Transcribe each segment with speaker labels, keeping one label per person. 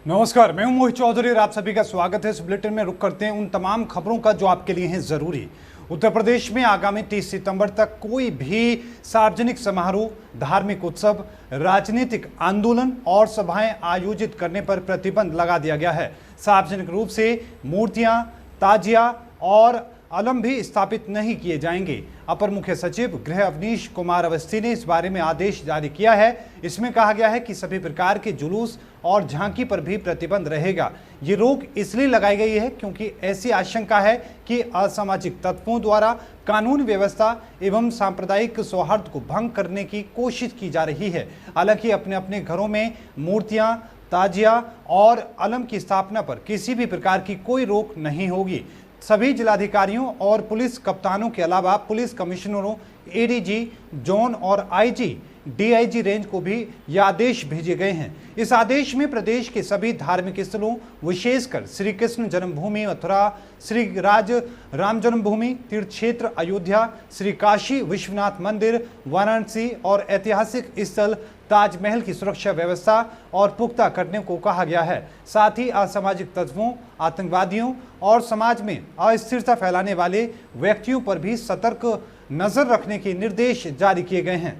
Speaker 1: नमस्कार, मैं हूं मोहित चौधरी और आप सभी का स्वागत है। इस बुलेटिन में रुक करते हैं उन तमाम खबरों का जो आपके लिए हैं जरूरी। उत्तर प्रदेश में आगामी 30 सितंबर तक कोई भी सार्वजनिक समारोह, धार्मिक उत्सव, राजनीतिक आंदोलन और सभाएं आयोजित करने पर प्रतिबंध लगा दिया गया है। सार्वजनिक रूप से मूर्तियां, ताजिया और अलम भी स्थापित नहीं किए जाएंगे। अपर मुख्य सचिव गृह अवनीश कुमार अवस्थी ने इस बारे में आदेश जारी किया है। इसमें कहा गया है कि सभी प्रकार के जुलूस और झांकी पर भी प्रतिबंध रहेगा। ये रोक इसलिए लगाई गई है क्योंकि ऐसी आशंका है कि असामाजिक तत्वों द्वारा कानून व्यवस्था एवं सांप्रदायिक सौहार्द को भंग करने की कोशिश की जा रही है। हालांकि अपने अपने घरों में मूर्तियां, ताजिया और अलम की स्थापना पर किसी भी प्रकार की कोई रोक नहीं होगी। सभी जिलाधिकारियों और पुलिस कप्तानों के अलावा पुलिस कमिश्नरों, एडीजी, जोन और आईजी, डीआईजी रेंज को भी ये आदेश भेजे गए हैं। इस आदेश में प्रदेश के सभी धार्मिक स्थलों, विशेषकर श्री कृष्ण जन्मभूमि मथुरा, श्री राम जन्मभूमि तीर्थ क्षेत्र अयोध्या, श्री काशी विश्वनाथ मंदिर वाराणसी और ऐतिहासिक स्थल ताजमहल की सुरक्षा व्यवस्था और पुख्ता करने को कहा गया है। साथ ही असामाजिक तत्वों, आतंकवादियों और समाज में अस्थिरता फैलाने वाले व्यक्तियों पर भी सतर्क नजर रखने के निर्देश जारी किए गए हैं।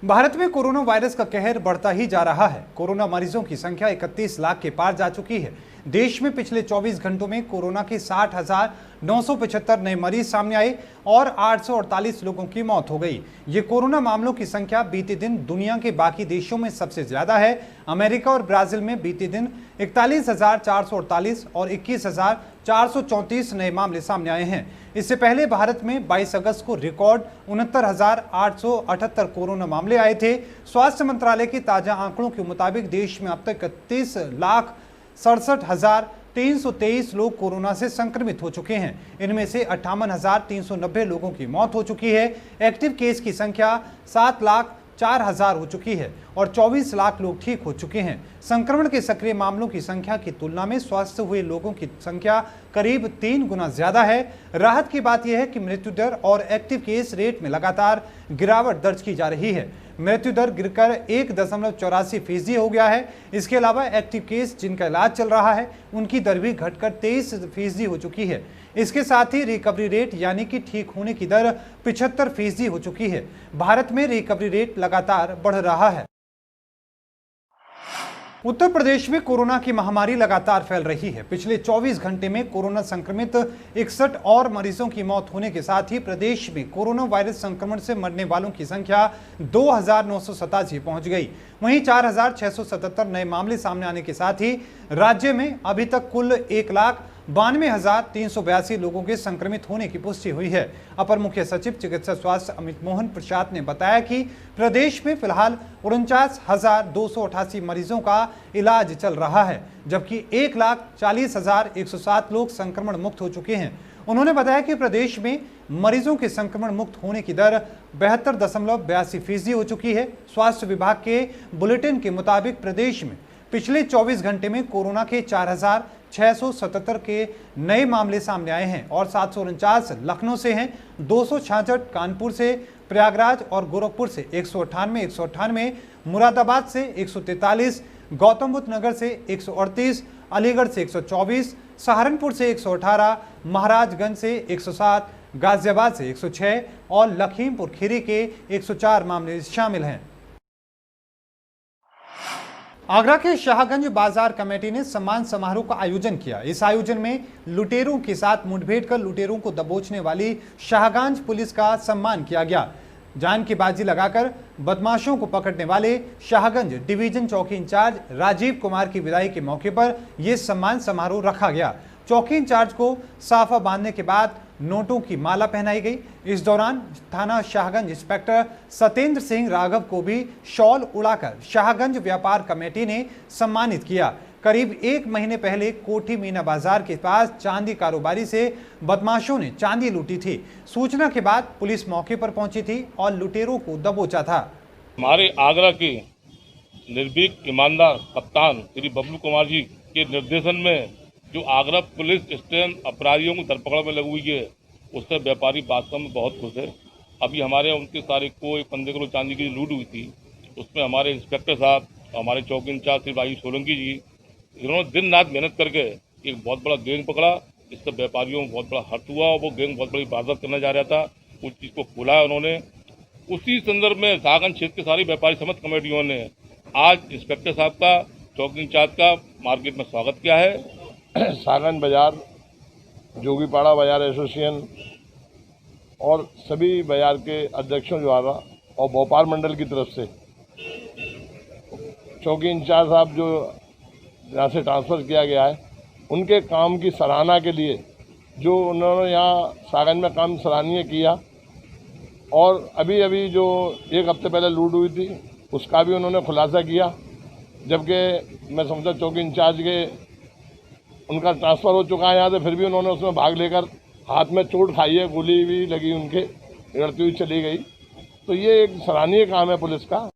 Speaker 1: भारत में कोरोना वायरस का कहर बढ़ता ही जा रहा है। कोरोना मरीजों की संख्या 31 लाख के पार जा चुकी है। देश में पिछले 24 घंटों में कोरोना के 60,975 नए मरीज सामने आए और 848 लोगों की मौत हो गई। ये कोरोना मामलों की संख्या बीते दिन दुनिया के बाकी देशों में सबसे ज्यादा है। अमेरिका और ब्राजील में बीते दिन 41,448 और 21,434 नए मामले सामने आए हैं। इससे पहले भारत में 22 अगस्त को रिकॉर्ड 69,878 कोरोना मामले आए थे। स्वास्थ्य मंत्रालय के ताजा आंकड़ों के मुताबिक देश में अब तक 31,67,323 लोग कोरोना से संक्रमित हो चुके हैं। इनमें से 58,390 लोगों की मौत हो चुकी है। एक्टिव केस की संख्या 7,04,000 हो चुकी है और 24 लाख लोग ठीक हो चुके हैं। संक्रमण के सक्रिय मामलों की संख्या की तुलना में स्वस्थ हुए लोगों की संख्या करीब 3 गुना ज्यादा है। राहत की बात यह है कि मृत्यु दर और एक्टिव केस रेट में लगातार गिरावट दर्ज की जा रही है। मृत्यु दर गिरकर 1.84% हो गया है। इसके अलावा एक्टिव केस जिनका इलाज चल रहा है उनकी दर भी घटकर 23% हो चुकी है। इसके साथ ही रिकवरी रेट यानी कि ठीक होने की दर 75% हो चुकी है। भारत में रिकवरी रेट लगातार बढ़ रहा है। उत्तर प्रदेश में कोरोना की महामारी लगातार फैल रही है। पिछले 24 घंटे में कोरोना संक्रमित 61 और मरीजों की मौत होने के साथ ही प्रदेश में कोरोना वायरस संक्रमण से मरने वालों की संख्या 2,987 पहुंच गई। वहीं 4,677 नए मामले सामने आने के साथ ही राज्य में अभी तक कुल 1,92,382 लोगों के संक्रमित होने की पुष्टि हुई है। अपर मुख्य सचिव चिकित्सा स्वास्थ्य अमित मोहन प्रसाद ने बताया कि प्रदेश में फिलहाल 49,288 मरीजों का इलाज चल रहा है, जबकि 1,40,107 लोग संक्रमण मुक्त हो चुके हैं। उन्होंने बताया कि प्रदेश में मरीजों के संक्रमण मुक्त होने की दर 72.82% हो चुकी है। स्वास्थ्य विभाग के बुलेटिन के मुताबिक प्रदेश में पिछले 24 घंटे में कोरोना के 4,677 के नए मामले सामने आए हैं और 749 लखनऊ से हैं, 266 कानपुर से, प्रयागराज और गोरखपुर से 198, मुरादाबाद से 143, गौतम बुद्ध नगर से 138, अलीगढ़ से 124, सहारनपुर से 118, महाराजगंज से 107, गाजियाबाद से 106 और लखीमपुर खीरी के 104 मामले शामिल हैं। आगरा के शाहगंज बाजार कमेटी ने सम्मान समारोह का आयोजन किया। इस आयोजन में लुटेरों के साथ मुठभेड़ कर लुटेरों को दबोचने वाली शाहगंज पुलिस का सम्मान किया गया। जान की बाजी लगाकर बदमाशों को पकड़ने वाले शाहगंज डिवीजन चौकी इंचार्ज राजीव कुमार की विदाई के मौके पर यह सम्मान समारोह रखा गया। चौकी इंचार्ज को साफा बांधने के बाद नोटों की माला पहनाई गई। इस दौरान थाना शाहगंज इंस्पेक्टर सत्येंद्र सिंह राघव को भी शॉल उड़ाकर शाहगंज व्यापार कमेटी ने सम्मानित किया। करीब 1 महीने पहले कोठी मीना बाजार के पास चांदी कारोबारी से बदमाशों ने चांदी लूटी थी। सूचना के बाद पुलिस मौके पर पहुंची थी और लुटेरों को दबोचा था।
Speaker 2: हमारे आगरा के निर्भीक ईमानदार कप्तान श्री बबलू कुमार जी के निर्देशन में जो आगरा पुलिस स्टेशन अपराधियों को धरपकड़ में लगी हुई है, उससे व्यापारी वास्तव में बहुत खुश है। अभी हमारे 29 तारीख को 15 किलो चांदी की लूट हुई थी, उसमें हमारे इंस्पेक्टर साहब हमारे चौकी इंचार्ज श्री राजीव सोलंकी जी, इन्होंने दिन रात मेहनत करके एक बहुत बड़ा गैंग पकड़ा। इससे व्यापारियों को बहुत बड़ा हर्ट हुआ और वो गैंग बहुत बड़ी वारदात करने जा रहा था। उस चीज़ को खोला है उन्होंने। उसी संदर्भ में सागन क्षेत्र के सारी व्यापारी समिति कमेटियों ने आज इंस्पेक्टर साहब का, चौकी इंचार्ज का मार्केट में स्वागत किया है।
Speaker 3: सागन बाजार, जोगीपाड़ा बाजार एसोसिएशन और सभी बाजार के अध्यक्षों द्वारा और भोपाल मंडल की तरफ से चौकी इंचार्ज साहब जो यहाँ से ट्रांसफ़र किया गया है, उनके काम की सराहना के लिए जो उन्होंने यहाँ सागन में काम सराहनीय किया, और अभी अभी जो एक हफ्ते पहले लूट हुई थी उसका भी उन्होंने खुलासा किया। जबकि मैं समझता चौकी इंचार्ज के उनका ट्रांसफ़र हो चुका है यहाँ से, फिर भी उन्होंने उसमें भाग लेकर हाथ में चोट खाई है, गोली भी लगी उनके, लड़ती हुई चली गई। तो ये एक सराहनीय काम है पुलिस का।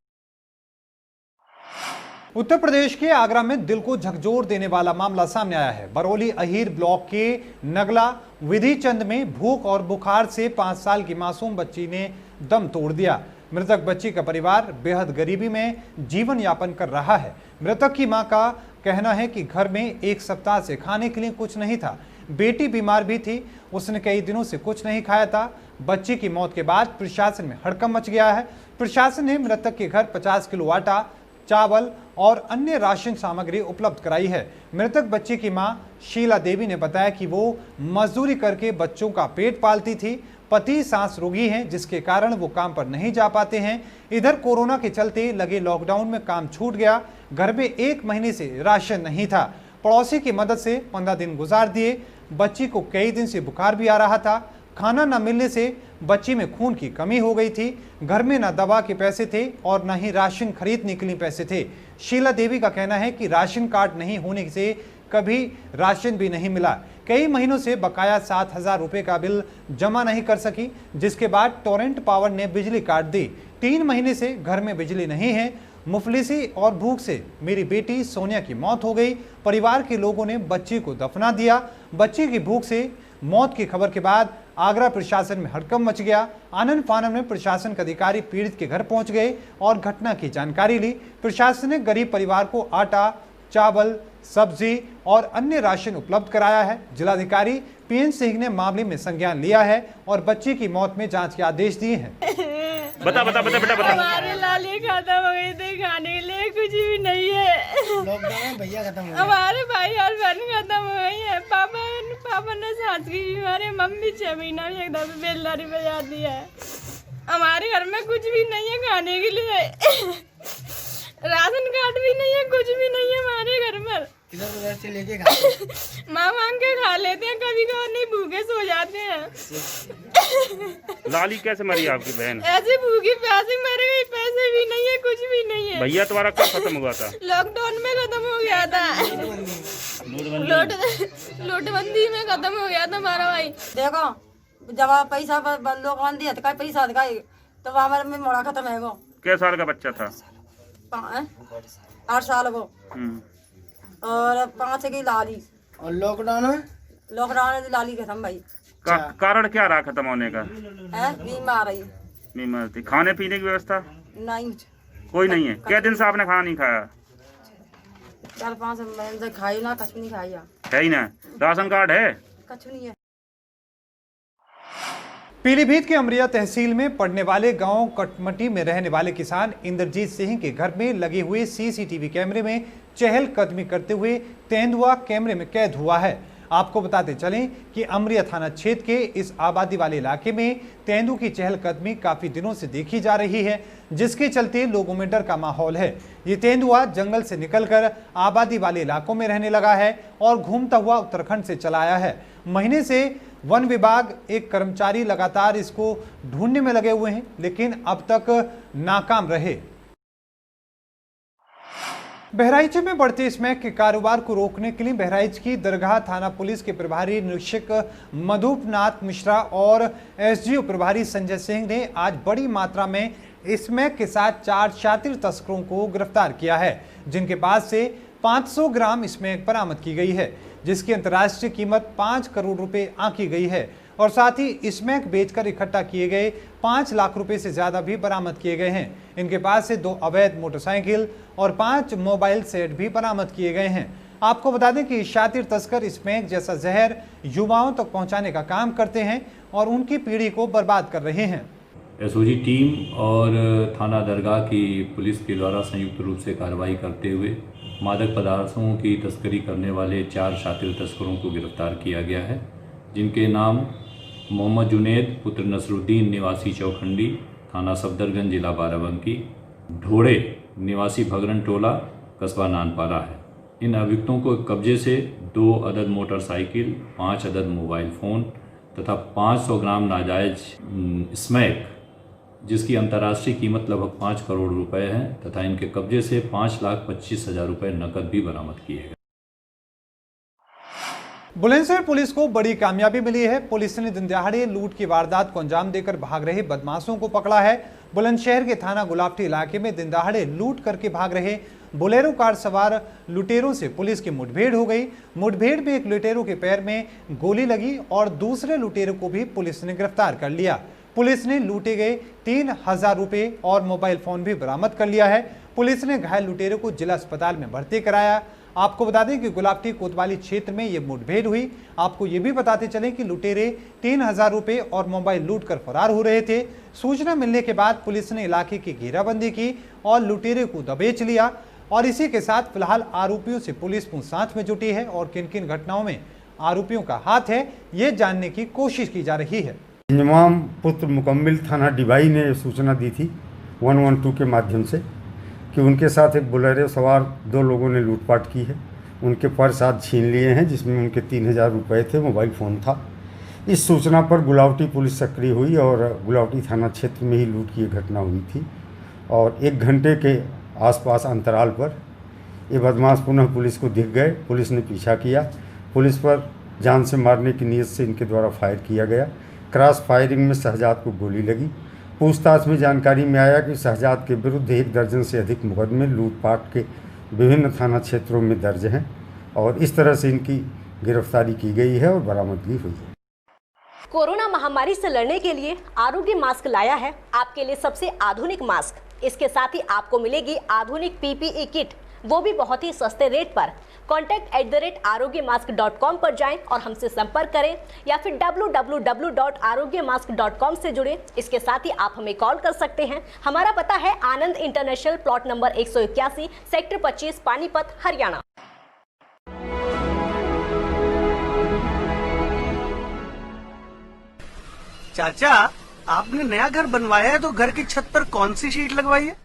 Speaker 1: उत्तर प्रदेश के आगरा में दिल को झकझोर देने वाला मामला सामने आया है। बरौली अहीर ब्लॉक के नगला विधि चंद में भूख और बुखार से 5 साल की मासूम बच्ची ने दम तोड़ दिया। मृतक बच्ची का परिवार बेहद गरीबी में जीवन यापन कर रहा है। मृतक की मां का कहना है कि घर में एक सप्ताह से खाने के लिए कुछ नहीं था। बेटी बीमार भी थी, उसने कई दिनों से कुछ नहीं खाया था। बच्ची की मौत के बाद प्रशासन में हड़कंप मच गया है। प्रशासन ने मृतक के घर 50 किलो आटा, चावल और अन्य राशन सामग्री उपलब्ध कराई है। मृतक बच्ची की मां शीला देवी ने बताया कि वो मजदूरी करके बच्चों का पेट पालती थी। पति सांस रोगी हैं, जिसके कारण वो काम पर नहीं जा पाते हैं। इधर कोरोना के चलते लगे लॉकडाउन में काम छूट गया। घर में 1 महीने से राशन नहीं था। पड़ोसी की मदद से 15 दिन गुजार दिए। बच्ची को कई दिन से बुखार भी आ रहा था। खाना न मिलने से बच्ची में खून की कमी हो गई थी। घर में न दवा के पैसे थे और न ही राशन खरीदने के लिए पैसे थे। शीला देवी का कहना है कि राशन कार्ड नहीं होने से कभी राशन भी नहीं मिला। कई महीनों से बकाया 7,000 रुपए का बिल जमा नहीं कर सकी, जिसके बाद टोरेंट पावर ने बिजली काट दी। 3 महीने से घर में बिजली नहीं है। मुफलिसी और भूख से मेरी बेटी सोनिया की मौत हो गई। परिवार के लोगों ने बच्ची को दफना दिया। बच्ची की भूख से मौत की खबर के बाद आगरा प्रशासन में हड़कंप मच गया। आनन फानन में प्रशासन के अधिकारी पीड़ित के घर पहुंच गए और घटना की जानकारी ली। प्रशासन ने गरीब परिवार को आटा, चावल, सब्जी और अन्य राशन उपलब्ध कराया है। जिलाधिकारी पीएन सिंह ने मामले में संज्ञान लिया है और बच्ची की मौत में जांच के आदेश दिए हैं।
Speaker 4: बता
Speaker 5: हमारे लाली खत्म हो गई थी, खाने के लिए कुछ भी नहीं है।
Speaker 4: लॉकडाउन भैया खत्म हो गया।
Speaker 5: हमारे भाई और बहन खत्म हो गई है। पापा ने सांस की बीमारी, मम्मी 6 महीना में एकदम बेलदारी बजा दी है। हमारे घर में कुछ भी नहीं है खाने के लिए। राशन कार्ड भी नहीं है, कुछ भी नहीं है हमारे घर में।
Speaker 4: इधर उधर से लेके खा
Speaker 5: मांग के खा लेते हैं, कभी कभी नहीं भूखे सो जाते हैं।
Speaker 6: लाली कैसे मरी आपकी बहन?
Speaker 5: ऐसे भूखी प्यासी मर गई, पैसे भी नहीं है, कुछ भी नहीं है।
Speaker 6: भैया तुम्हारा कब खत्म हुआ था?
Speaker 5: लॉकडाउन में खत्म हो गया था। नोटबंदी में खत्म हो गया था हमारा भाई।
Speaker 7: देखो जब पैसा लोग बंदी है तो पैसा दिखाई तो हमारे में मोड़ा खत्म है। वो
Speaker 6: क्या साल का बच्चा था?
Speaker 7: 8 साल वो और 5 की लाली।
Speaker 4: और लॉकडाउन में
Speaker 7: लाली खत्म भाई।
Speaker 6: कारण क्या रहा खत्म होने का?
Speaker 7: है बीमार है।
Speaker 6: बीमार थी। खाने पीने की व्यवस्था
Speaker 7: नहीं,
Speaker 6: कोई नहीं है। क्या दिन से आपने खाना नहीं खाया?
Speaker 7: 4-5 महीने से खाई ना, कछ नहीं खाई
Speaker 6: है ही ना। राशन कार्ड है?
Speaker 7: कछ नहीं है।
Speaker 1: पीलीभीत के अमरिया तहसील में पड़ने वाले गांव कटमटी में रहने वाले किसान इंद्रजीत सिंह के घर में लगे हुए सीसीटीवी कैमरे में चहलकदमी करते हुए तेंदुआ कैमरे में कैद हुआ है। आपको बताते चलें कि अमरिया थाना क्षेत्र के इस आबादी वाले इलाके में तेंदुए की चहलकदमी काफी दिनों से देखी जा रही है, जिसके चलते लोगों में डर का माहौल है। ये तेंदुआ जंगल से निकलकर आबादी वाले इलाकों में रहने लगा है और घूमता हुआ उत्तराखंड से चला आया है। महीने से वन विभाग एक कर्मचारी लगातार इसको ढूंढने में लगे हुए हैं, लेकिन अब तक नाकाम रहे। बहराइच में बढ़ते स्मैक के कारोबार को रोकने के लिए बहराइच की दरगाह थाना पुलिस के प्रभारी निरीक्षक मधुपनाथ मिश्रा और एसडीओ प्रभारी संजय सिंह ने आज बड़ी मात्रा में स्मैक के साथ 4 शातिर तस्करों को गिरफ्तार किया है, जिनके पास से 500 ग्राम स्मैक बरामद की गई है, जिसकी अंतर्राष्ट्रीय कीमत 5 करोड़ रुपए आंकी गई है। और साथ ही स्मैक बेचकर इकट्ठा किए गए 5 लाख रुपए से ज्यादा भी बरामद किए गए हैं। इनके पास से 2 अवैध मोटरसाइकिल और 5 मोबाइल सेट भी बरामद किए गए हैं। आपको बता दें कि शातिर तस्कर स्मैक जैसा जहर युवाओं तक पहुंचाने का काम करते हैं और उनकी पीढ़ी को बर्बाद कर रहे हैं।
Speaker 8: एसओजी टीम और थाना दरगाह की पुलिस के द्वारा संयुक्त रूप से कार्रवाई करते हुए मादक पदार्थों की तस्करी करने वाले 4 शातिर तस्करों को गिरफ्तार किया गया है, जिनके नाम मोहम्मद जुनेद पुत्र नसरुद्दीन निवासी चौखंडी थाना सफदरगंज जिला बाराबंकी, ढोड़े निवासी भगरन टोला कस्बा नानपारा है। इन अभियुक्तों को कब्जे से 2 अदद मोटरसाइकिल, 5 अदद मोबाइल फ़ोन तथा 500 ग्राम नाजायज स्मैक जिसकी अंतर्राष्ट्रीय कीमत लगभग 5 करोड़ रुपए है तथा इनके कब्जे से 5,25,000 रुपए नकद भी बरामद किए गए।
Speaker 1: बुलंदशहर पुलिस को बड़ी कामयाबी मिली है। पुलिस ने दिन दहाड़े लूट की वारदात को अंजाम देकर भाग रहे बदमाशों को पकड़ा है। बुलंदशहर के थाना गुलाबटी इलाके में दिन दहाड़े लूट करके भाग रहे बोलेरो कार सवार लुटेरों से पुलिस की मुठभेड़ हो गई। मुठभेड़ में एक लुटेरों के पैर में गोली लगी और दूसरे लुटेरों को भी पुलिस ने गिरफ्तार कर लिया। पुलिस ने लूटे गए 3,000 रुपए और मोबाइल फोन भी बरामद कर लिया है। पुलिस ने घायल लुटेरों को जिला अस्पताल में भर्ती कराया। आपको बता दें कि गुलाबटी कोतवाली क्षेत्र में ये मुठभेड़ हुई। आपको ये भी बताते चलें कि लुटेरे 3,000 रुपए और मोबाइल लूट कर फरार हो रहे थे। सूचना मिलने के बाद पुलिस ने इलाके की घेराबंदी की और लुटेरे को दबोच लिया। और इसी के साथ फिलहाल आरोपियों से पुलिस पूछताछ में जुटी है और किन किन घटनाओं में आरोपियों का हाथ है ये जानने की कोशिश की जा रही है।
Speaker 9: इंजमाम पुत्र मुकम्मिल थाना डिबाई ने सूचना दी थी 112 के माध्यम से कि उनके साथ एक बोलेरो सवार 2 लोगों ने लूटपाट की है। उनके पर्स आज छीन लिए हैं, जिसमें उनके 3,000 रुपये थे, मोबाइल फ़ोन था। इस सूचना पर गुलावटी पुलिस सक्रिय हुई और गुलावटी थाना क्षेत्र में ही लूट की घटना हुई थी और 1 घंटे के आसपास अंतराल पर ये बदमाश पुनः पुलिस को दिख गए। पुलिस ने पीछा किया। पुलिस पर जान से मारने की नीयत से इनके द्वारा फायर किया गया। क्रॉस फायरिंग में शहजाद को गोली लगी। पूछताछ में जानकारी में आया कि शहजाद के विरुद्ध 1 दर्जन से अधिक मुकदमे लूटपाट के विभिन्न थाना क्षेत्रों में दर्ज हैं और इस तरह से इनकी गिरफ्तारी की गई है और बरामदगी हुई है।
Speaker 10: कोरोना महामारी से लड़ने के लिए आरोग्य मास्क लाया है आपके लिए सबसे आधुनिक मास्क। इसके साथ ही आपको मिलेगी आधुनिक PPE किट, वो भी बहुत ही सस्ते रेट पर। contact@arogyamask.com पर जाएं और हमसे संपर्क करें या फिर www.arogyamask.com से जुड़ें। इसके साथ ही आप हमें कॉल कर सकते हैं। हमारा पता है Anand international, plot number 181, sector 25, Panipat, Haryana.
Speaker 4: चाचा, आपने नया घर बनवाया है तो घर की छत पर कौन सी शीट लगवाई है?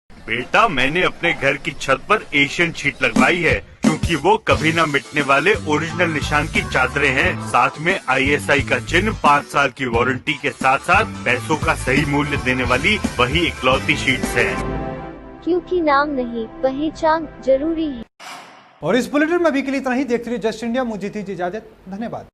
Speaker 11: बेटा, मैंने अपने घर की छत पर एशियन शीट लगवाई है क्योंकि वो कभी न मिटने वाले ओरिजिनल निशान की चादरें हैं। साथ में ISI का चिन्ह, 5 साल की वारंटी के साथ साथ पैसों का सही मूल्य देने वाली वही इकलौती शीट्स हैं।
Speaker 12: क्योंकि नाम नहीं, पहचान जरूरी है।
Speaker 1: और इस बुलेटिन में अभी के लिए इतना ही। देखते रहिए जस्ट इंडिया। मुझे दीजिए इजाजत। धन्यवाद।